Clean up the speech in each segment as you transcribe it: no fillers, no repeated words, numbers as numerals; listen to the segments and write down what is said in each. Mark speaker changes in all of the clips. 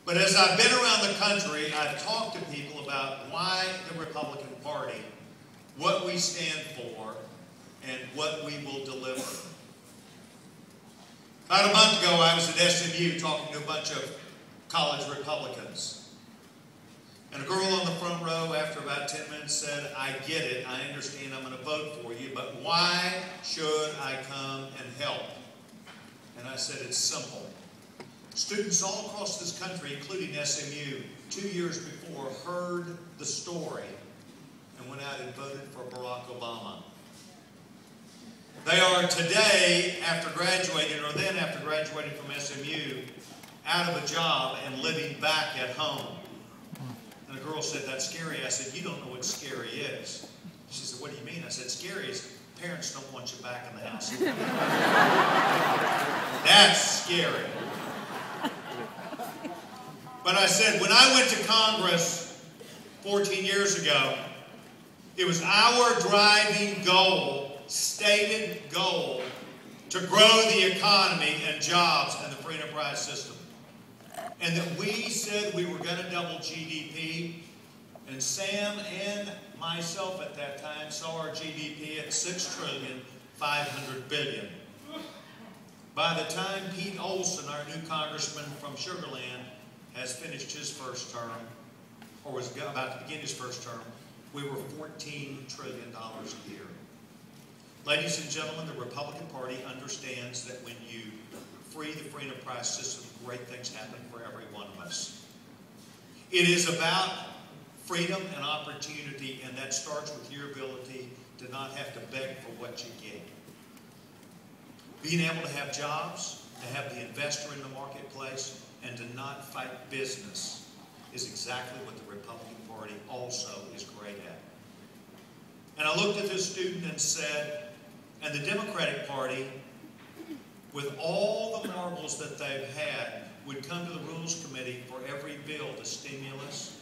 Speaker 1: But as I've been around the country, I've talked to people about why the Republican Party, what we stand for, and what we will deliver. About a month ago, I was at SMU talking to a bunch of college Republicans. And a girl on the front row, after about 10 minutes, said, "I get it, I understand, I'm going to vote for you, but why should I come and help?" And I said, it's simple. Students all across this country, including SMU, 2 years before, heard the story and went out and voted for Barack Obama. They are today, after graduating, or then after graduating from SMU, out of a job and living back at home. And the girl said, "That's scary." I said, "You don't know what scary is." She said, "What do you mean?" I said, "Scary is parents don't want you back in the house." That's scary. But I said, when I went to Congress 14 years ago, it was our driving goal, stated goal, to grow the economy and jobs and the free enterprise system. And that we said we were going to double GDP, and Sam and myself at that time saw our GDP at $6.5 trillion. By the time Pete Olson, our new congressman from Sugar Land, has finished his first term, or was about to begin his first term, we were $14 trillion a year. Ladies and gentlemen, the Republican Party understands that when you free the free enterprise system, great things happen for every one of us. It is about freedom and opportunity, and that starts with your ability to not have to beg for what you get. Being able to have jobs, to have the investor in the marketplace, and to not fight business is exactly what the Republican Party also is great at. And I looked at this student and said, and the Democratic Party, with all the marbles that they've had, would come to the Rules Committee for every bill, the stimulus,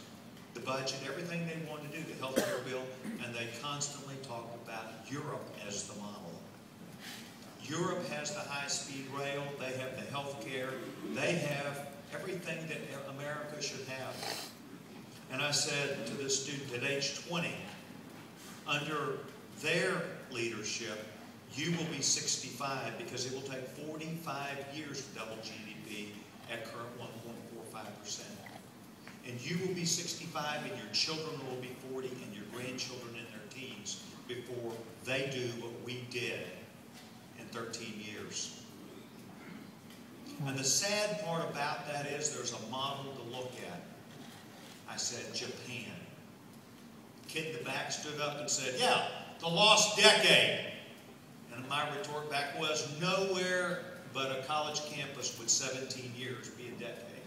Speaker 1: the budget, everything they wanted to do, the health care bill, and they constantly talked about Europe as the model. Europe has the high-speed rail, they have the health care, they have everything that America should have. And I said to this student at age 20, under their leadership, you will be 65 because it will take 45 years to double GDP at current 1.45%. And you will be 65 and your children will be 40 and your grandchildren in their teens before they do what we did in 13 years. And the sad part about that is there's a model to look at. I said, Japan. The kid in the back stood up and said, "Yeah, the lost decade." And my retort back was, nowhere but a college campus with 17 years be a decade.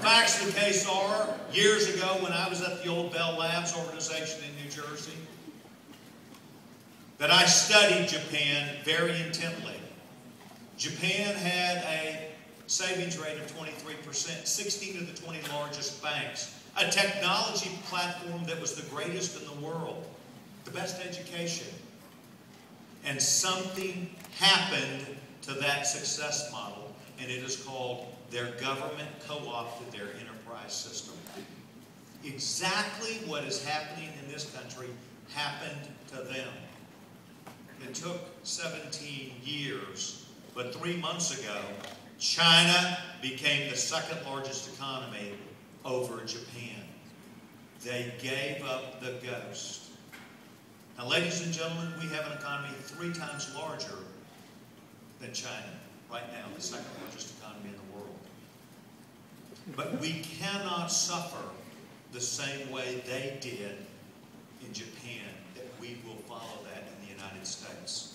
Speaker 1: Facts of the case are, years ago when I was at the old Bell Labs organization in New Jersey, that I studied Japan very intently. Japan had a savings rate of 23%, 16 of the 20 largest banks, a technology platform that was the greatest in the world, the best education. And something happened to that success model, and it is called their government co-opted their enterprise system. Exactly what is happening in this country happened to them. It took 17 years, but 3 months ago, China became the second largest economy over Japan. They gave up the ghost. Now, ladies and gentlemen, we have an economy 3 times larger than China right now, the second largest economy in the world. But we cannot suffer the same way they did in Japan, that we will follow that in the United States.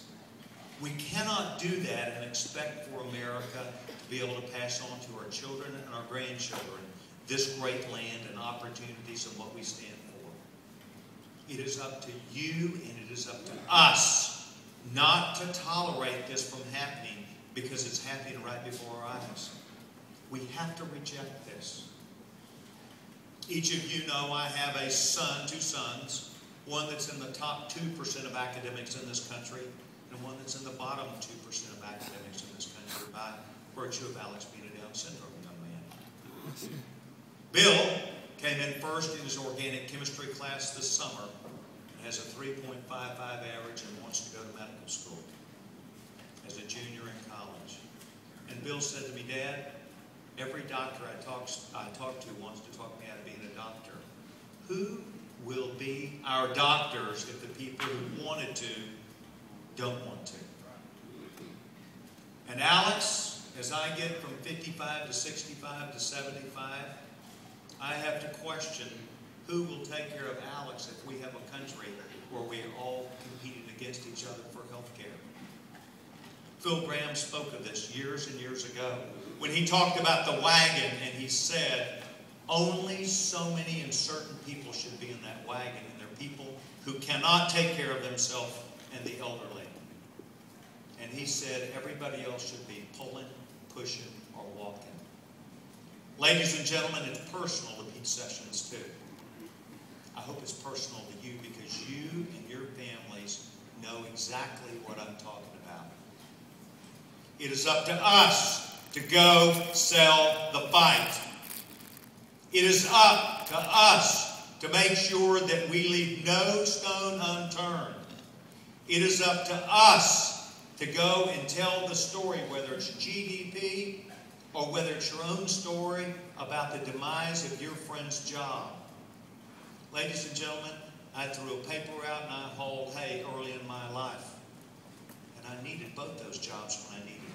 Speaker 1: We cannot do that and expect for America to be able to pass on to our children and our grandchildren this great land and opportunities and what we stand for. It is up to you and it is up to us not to tolerate this from happening because it's happening right before our eyes. We have to reject this. Each of you know I have a son, 2 sons, one that's in the top 2% of academics in this country and one that's in the bottom 2% of academics in this country by, for virtue of Alex being a Down syndrome young man. Bill came in first in his organic chemistry class this summer and has a 3.55 average and wants to go to medical school as a junior in college. And Bill said to me, Dad, every doctor I talk to wants to talk me out of being a doctor. Who will be our doctors if the people who wanted to don't want to? And Alex, as I get from 55 to 65 to 75, I have to question who will take care of Alex if we have a country where we are all competing against each other for health care. Phil Graham spoke of this years and years ago when he talked about the wagon, and he said, only so many and certain people should be in that wagon, and they're people who cannot take care of themselves and the elderly. And he said everybody else should be pulling, pushing, or walking. Ladies and gentlemen, it's personal to Pete Sessions too. I hope it's personal to you because you and your families know exactly what I'm talking about. It is up to us to go sell the fight. It is up to us to make sure that we leave no stone unturned. It is up to us to go and tell the story, whether it's GDP or whether it's your own story about the demise of your friend's job. Ladies and gentlemen, I threw a paper out and I hauled hay early in my life. And I needed both those jobs when I needed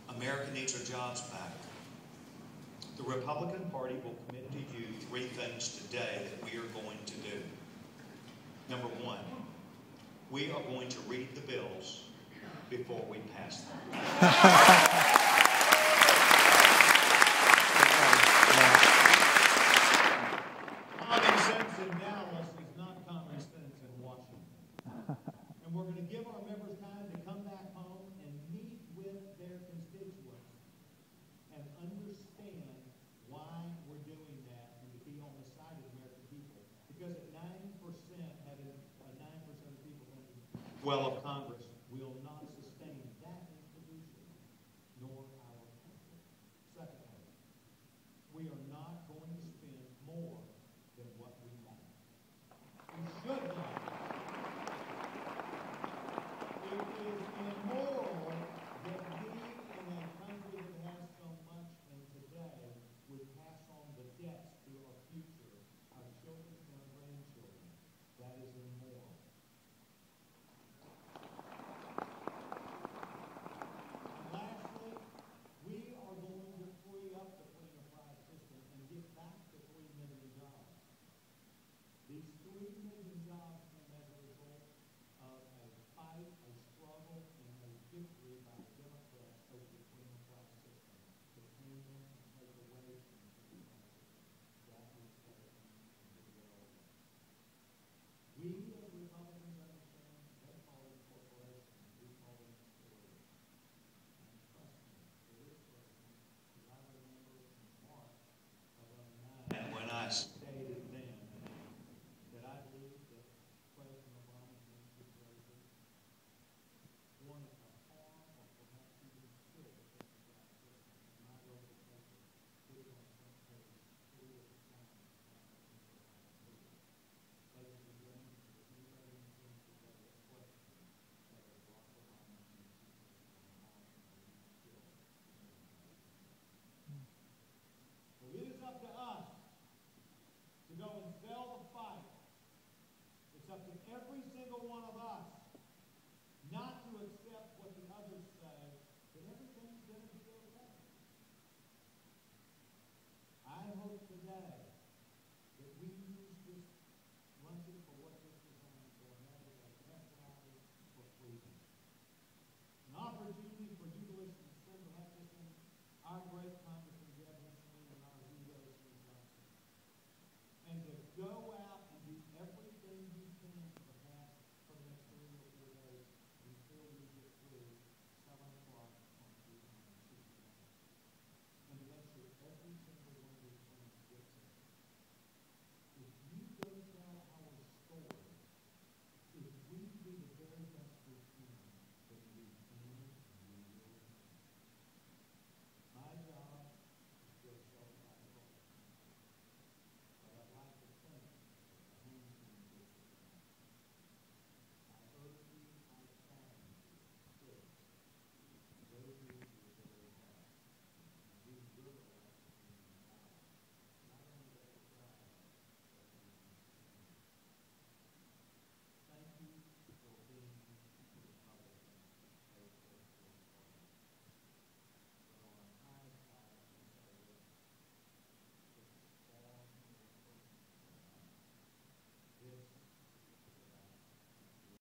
Speaker 1: them. America needs our jobs back. The Republican Party will commit to you 3 things today that we are going to do. Number 1, we are going to read the bills before we pass them.